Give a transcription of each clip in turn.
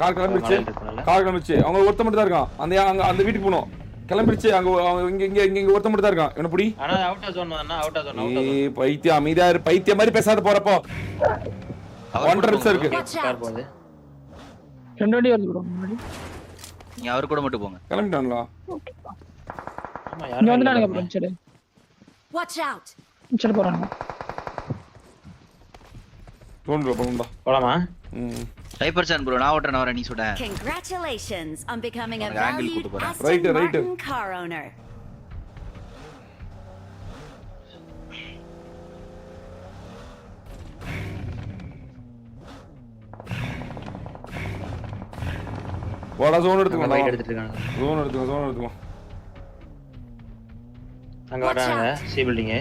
Car கிளம்பிடுச்சு அவங்க ஒருத்த மட்டும் தான் இருக்கான். அந்த வீட்டுக்கு போகணும். கிளம்பிடுச்சு. அங்க இங்க ஒருத்த மட்டும் தான் இருக்கான். என்ன புடி? பைத்தியம் அமைதியா இரு. பைத்தியம் மாதிரி பேசாத போறப்போ. இருக்கு. கார் போகுது. ரெண்டு வண்டி வருது ப்ரோ. நீங்க அவர் கூட மட்டும் போங்க. கிளம்பிட்டாங்களா? இங்க வந்துட்டானுங்க ப்ரோ. சரி. Watch out. சரி போறாங்க. போலாமா? டைப்பர்சன் ப்ரோ நான் ஓட்டறேன் வர நீ சுட. Congratulations on becoming a angle valued போறேன். Aston Martin car owner. வாடா ஜோன் எடுத்துக்கோ. பைக் எடுத்துட்டு இருக்காங்க. ஜோன் எடுத்துக்கோ. அங்க வராங்க சி பில்டிங்.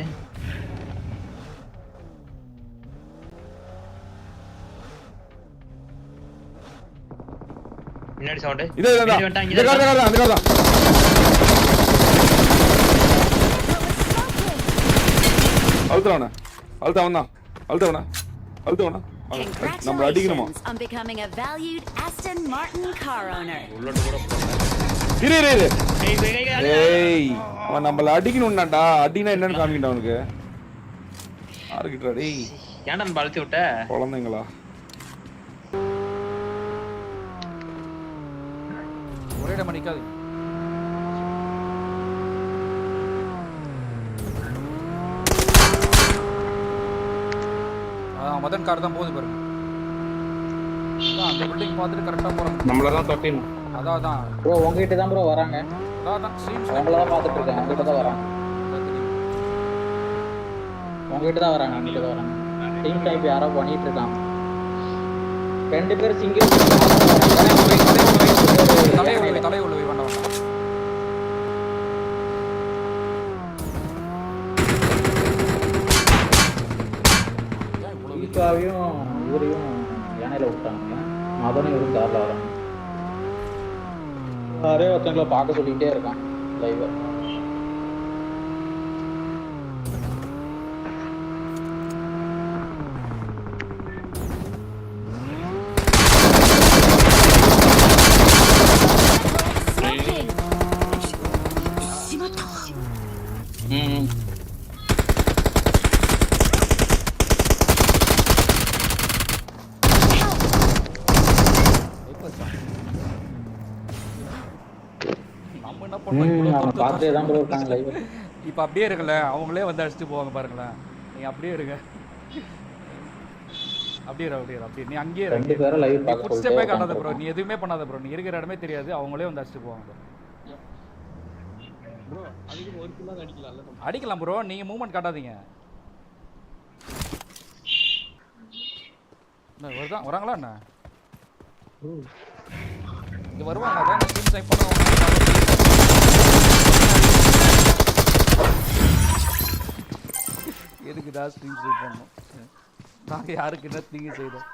முன்னாடி சவுண்ட். இந்த கார் அந்த கார் தான். அழுத்தவனா. நம்ம அடிக்கணுமா? Congratulations on becoming a valued Aston Martin car owner. உள்ளோட கூட போறாங்க. இரு. ஏய் அவன் நம்மள அடிக்கணும்னாடா. அடினா என்னன்னு காமிக்கடா அவனுக்கு. ஆர்கிட்டடா டேய். ஏன்டா பல்த்தி விட்ட? குழந்தைங்களா? ஒரேட மணிக்காது. மதன் கார் தான் போகுது பாருங்க. அந்த பில்டிங் பார்த்துட்டு கரெக்டா போறாங்க. நம்மள தான் தொட்டினோம். அதான் ப்ரோ உங்ககிட்ட தான் ப்ரோ வராங்க. அதான் ஸ்ட்ரீம் அவங்கள தான் பார்த்துட்டு இருக்கேன். உங்ககிட்ட தான் வராங்க. உங்ககிட்ட தான் வராங்க. டீம் டைப் யாரோ பண்ணிட்டு இருக்கான். ரெண்டு பேர் சிங்கிள் தலைய உள்ள போய் வேண்டாம். ஈகாவையும் இவரையும் யானையில விட்டாங்க. மதனும் இவரும் கார்ல வராங்க. யாரே ஒருத்தங்களை பார்க்க சொல்லிக்கிட்டே இருக்கான் லைவ். பார்த்துட்டே தான் ப்ரோ இருக்காங்க லைவ். இப்போ அப்படியே இருக்குல்ல, அவங்களே வந்து அடிச்சுட்டு போவாங்க பாருங்களேன். நீங்க அப்படியே இருங்க. அப்படியே நீ அங்கேயே ரெண்டு பேரும் லைவ் பார்க்க ஃபுட் ஸ்டெப்பே காட்டாத ப்ரோ. நீ எதுவுமே பண்ணாத ப்ரோ. நீ இருக்கிற இடமே தெரியாது. அவங்களே வந்து அடிச்சுட்டு போவாங்க ப்ரோ. அதுக்கு ஒரு கிலோ அடிக்கலாம் ப்ரோ. நீங்க மூவ்மெண்ட் காட்டாதீங்க. வராங்களா என்ன? இங்க வருவாங்க. அதான் டீம் டைப் பண்ணுவாங்க. எதுக்கு தான் ஸ்ட்ரீம் டைப் பண்ணணும்? நாங்கள் யாருக்கு என்ன தீங்கு செய்தோம்?